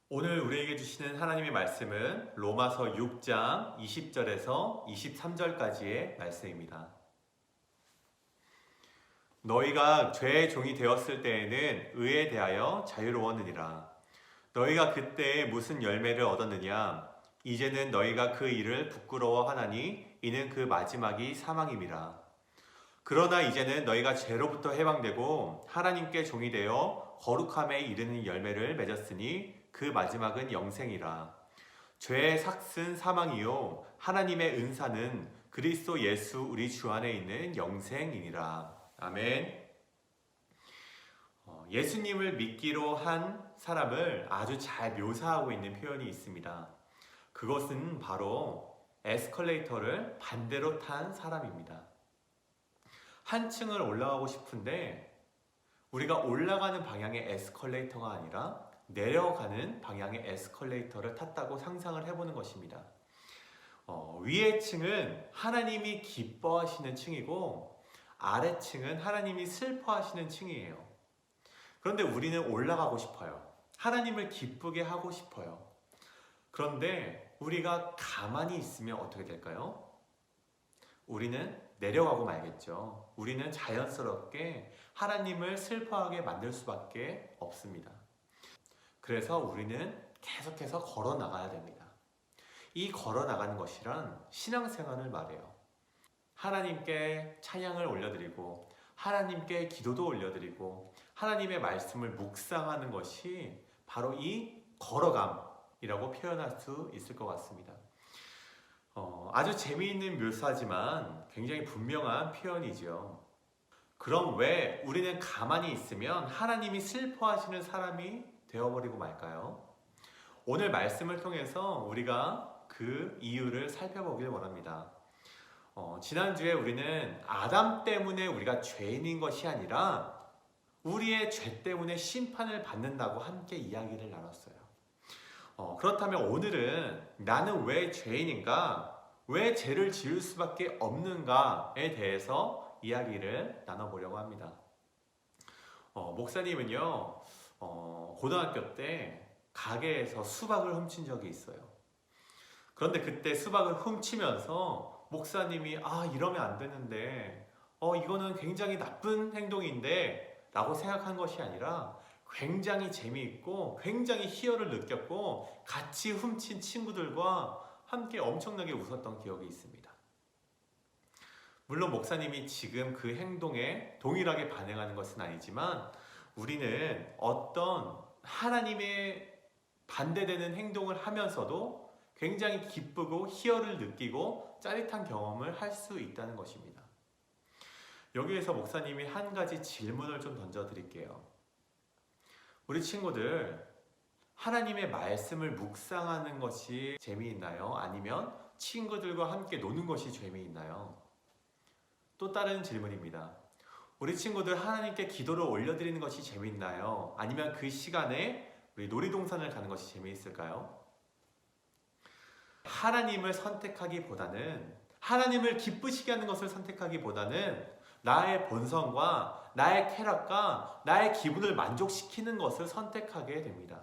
오늘 우리에게 주시는 하나님의 말씀은 로마서 6장 20절에서 23절까지의 말씀입니다. 너희가 죄의 종이 되었을 때에는 의에 대하여 자유로웠느니라. 너희가 그때 무슨 열매를 얻었느냐? 이제는 너희가 그 일을 부끄러워하나니 이는 그 마지막이 사망임이라. 그러나 이제는 너희가 죄로부터 해방되고 하나님께 종이 되어 거룩함에 이르는 열매를 맺었으니 그 마지막은 영생이라. 죄의 삭은 사망이요 하나님의 은사는 그리스도 예수 우리 주 안에 있는 영생이니라. 아멘. 예수님을 믿기로 한 사람을 아주 잘 묘사하고 있는 표현이 있습니다. 그것은 바로 에스컬레이터를 반대로 탄 사람입니다. 한 층을 올라가고 싶은데 우리가 올라가는 방향의 에스컬레이터가 아니라 내려가는 방향의 에스컬레이터를 탔다고 상상을 해보는 것입니다. 위의 층은 하나님이 기뻐하시는 층이고 아래층은 하나님이 슬퍼하시는 층이에요. 그런데 우리는 올라가고 싶어요. 하나님을 기쁘게 하고 싶어요. 그런데 우리가 가만히 있으면 어떻게 될까요? 우리는 내려가고 말겠죠. 우리는 자연스럽게 하나님을 슬퍼하게 만들 수밖에 없습니다. 그래서 우리는 계속해서 걸어 나가야 됩니다. 이 걸어 나가는 것이란 신앙생활을 말해요. 하나님께 찬양을 올려드리고 하나님께 기도도 올려드리고 하나님의 말씀을 묵상하는 것이 바로 이 걸어감이라고 표현할 수 있을 것 같습니다. 아주 재미있는 묘사지만 굉장히 분명한 표현이죠. 그럼 왜 우리는 가만히 있으면 하나님이 슬퍼하시는 사람이 되어버리고 말까요? 오늘 말씀을 통해서 우리가 그 이유를 살펴보길 원합니다. 지난주에 우리는 아담 때문에 우리가 죄인인 것이 아니라 우리의 죄 때문에 심판을 받는다고 함께 이야기를 나눴어요. 그렇다면 오늘은 나는 왜 죄인인가? 왜 죄를 지을 수밖에 없는가에 대해서 이야기를 나눠보려고 합니다. 목사님은요, 고등학교 때 가게에서 수박을 훔친 적이 있어요. 그런데 그때 수박을 훔치면서 목사님이 이러면 안 되는데 이거는 굉장히 나쁜 행동인데 라고 생각한 것이 아니라 굉장히 재미있고 굉장히 희열을 느꼈고 같이 훔친 친구들과 함께 엄청나게 웃었던 기억이 있습니다. 물론 목사님이 지금 그 행동에 동일하게 반응하는 것은 아니지만 우리는 어떤 하나님의 반대되는 행동을 하면서도 굉장히 기쁘고 희열을 느끼고 짜릿한 경험을 할 수 있다는 것입니다. 여기에서 목사님이 한 가지 질문을 좀 던져드릴게요. 우리 친구들, 하나님의 말씀을 묵상하는 것이 재미있나요? 아니면 친구들과 함께 노는 것이 재미있나요? 또 다른 질문입니다. 우리 친구들 하나님께 기도를 올려드리는 것이 재미있나요? 아니면 그 시간에 우리 놀이동산을 가는 것이 재미있을까요? 하나님을 선택하기보다는, 하나님을 기쁘시게 하는 것을 선택하기보다는 나의 본성과 나의 쾌락과 나의 기분을 만족시키는 것을 선택하게 됩니다.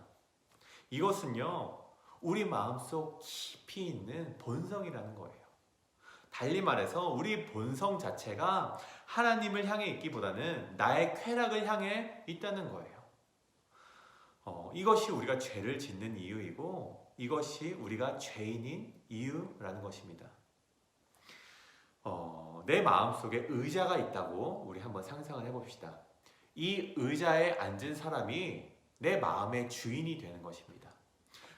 이것은요, 우리 마음속 깊이 있는 본성이라는 거예요. 달리 말해서 우리 본성 자체가 하나님을 향해 있기보다는 나의 쾌락을 향해 있다는 거예요. 이것이 우리가 죄를 짓는 이유이고 이것이 우리가 죄인인 이유라는 것입니다. 내 마음속에 의자가 있다고 우리 한번 상상을 해봅시다. 이 의자에 앉은 사람이 내 마음의 주인이 되는 것입니다.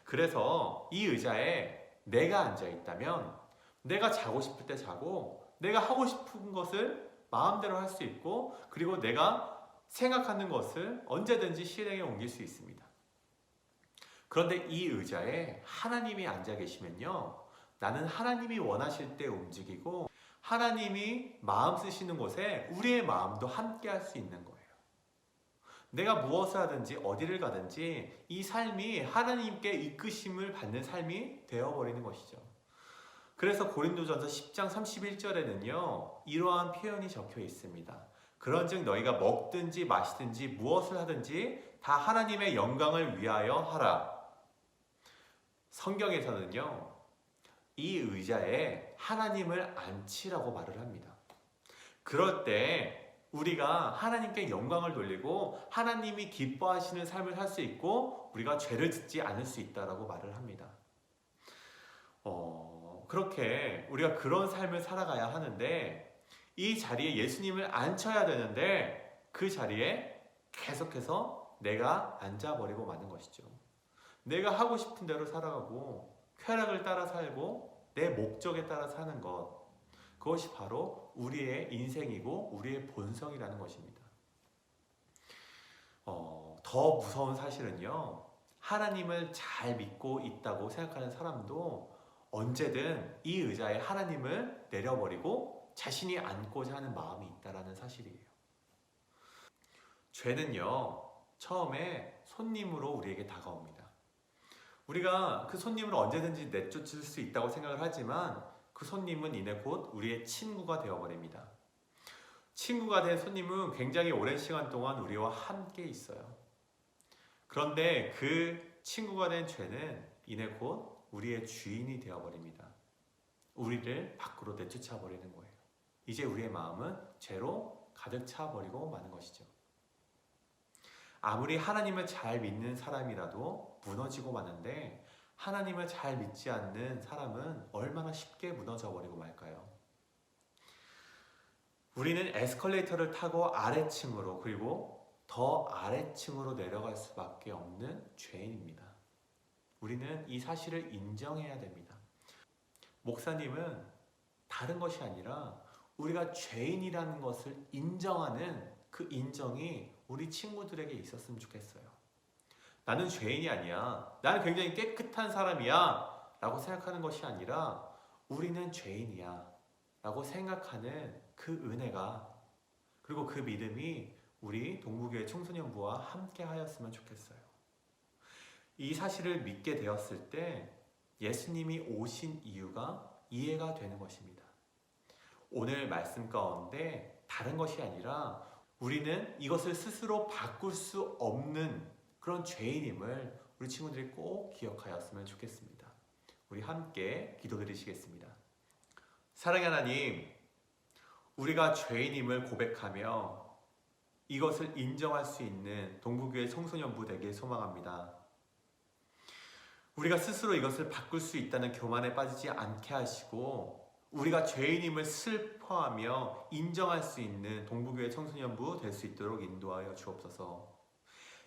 그래서 이 의자에 내가 앉아 있다면 내가 자고 싶을 때 자고 내가 하고 싶은 것을 마음대로 할 수 있고 그리고 내가 생각하는 것을 언제든지 실행에 옮길 수 있습니다. 그런데 이 의자에 하나님이 앉아 계시면요, 나는 하나님이 원하실 때 움직이고 하나님이 마음 쓰시는 곳에 우리의 마음도 함께 할 수 있는 거예요. 내가 무엇을 하든지 어디를 가든지 이 삶이 하나님께 이끄심을 받는 삶이 되어버리는 것이죠. 그래서 고린도전서 10장 31절에는요 이러한 표현이 적혀 있습니다. 그런즉 너희가 먹든지 마시든지 무엇을 하든지 다 하나님의 영광을 위하여 하라. 성경에서는요 이 의자에 하나님을 앉히라고 말을 합니다. 그럴 때 우리가 하나님께 영광을 돌리고 하나님이 기뻐하시는 삶을 살 수 있고 우리가 죄를 짓지 않을 수 있다라고 말을 합니다. 그렇게 우리가 그런 삶을 살아가야 하는데 이 자리에 예수님을 앉혀야 되는데 그 자리에 계속해서 내가 앉아버리고 마는 것이죠. 내가 하고 싶은 대로 살아가고 쾌락을 따라 살고 내 목적에 따라 사는 것, 그것이 바로 우리의 인생이고 우리의 본성이라는 것입니다. 더 무서운 사실은요 하나님을 잘 믿고 있다고 생각하는 사람도 언제든 이 의자에 하나님을 내려버리고 자신이 앉고자 하는 마음이 있다는 사실이에요. 죄는요 처음에 손님으로 우리에게 다가옵니다. 우리가 그 손님을 언제든지 내쫓을 수 있다고 생각을 하지만 그 손님은 이내 곧 우리의 친구가 되어버립니다. 친구가 된 손님은 굉장히 오랜 시간 동안 우리와 함께 있어요. 그런데 그 친구가 된 죄는 이내 곧 우리의 주인이 되어버립니다. 우리를 밖으로 내쫓아 버리는 거예요. 이제 우리의 마음은 죄로 가득 차버리고 마는 것이죠. 아무리 하나님을 잘 믿는 사람이라도 무너지고 마는데 하나님을 잘 믿지 않는 사람은 얼마나 쉽게 무너져 버리고 말까요? 우리는 에스컬레이터를 타고 아래층으로 그리고 더 아래층으로 내려갈 수밖에 없는 죄인입니다. 우리는 이 사실을 인정해야 됩니다. 목사님은 다른 것이 아니라 우리가 죄인이라는 것을 인정하는 그 인정이 우리 친구들에게 있었으면 좋겠어요. 나는 죄인이 아니야. 나는 굉장히 깨끗한 사람이야. 라고 생각하는 것이 아니라 우리는 죄인이야. 라고 생각하는 그 은혜가 그리고 그 믿음이 우리 동부교회 청소년부와 함께 하였으면 좋겠어요. 이 사실을 믿게 되었을 때 예수님이 오신 이유가 이해가 되는 것입니다. 오늘 말씀 가운데 다른 것이 아니라 우리는 이것을 스스로 바꿀 수 없는 그런 죄인임을 우리 친구들이 꼭 기억하였으면 좋겠습니다. 우리 함께 기도드리시겠습니다. 사랑의 하나님, 우리가 죄인임을 고백하며 이것을 인정할 수 있는 동부교회 청소년부 되길 소망합니다. 우리가 스스로 이것을 바꿀 수 있다는 교만에 빠지지 않게 하시고 우리가 죄인임을 슬퍼하며 인정할 수 있는 동부교회 청소년부 될 수 있도록 인도하여 주옵소서.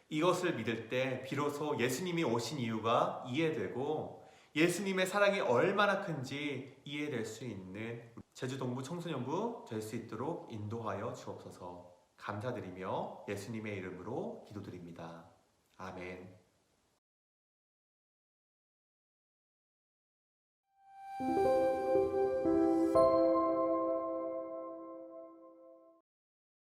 이것을 믿을 때 비로소 예수님이 오신 이유가 이해되고 예수님의 사랑이 얼마나 큰지 이해될 수 있는 제주 동부 청소년부 될 수 있도록 인도하여 주옵소서. 감사드리며 예수님의 이름으로 기도드립니다. 아멘.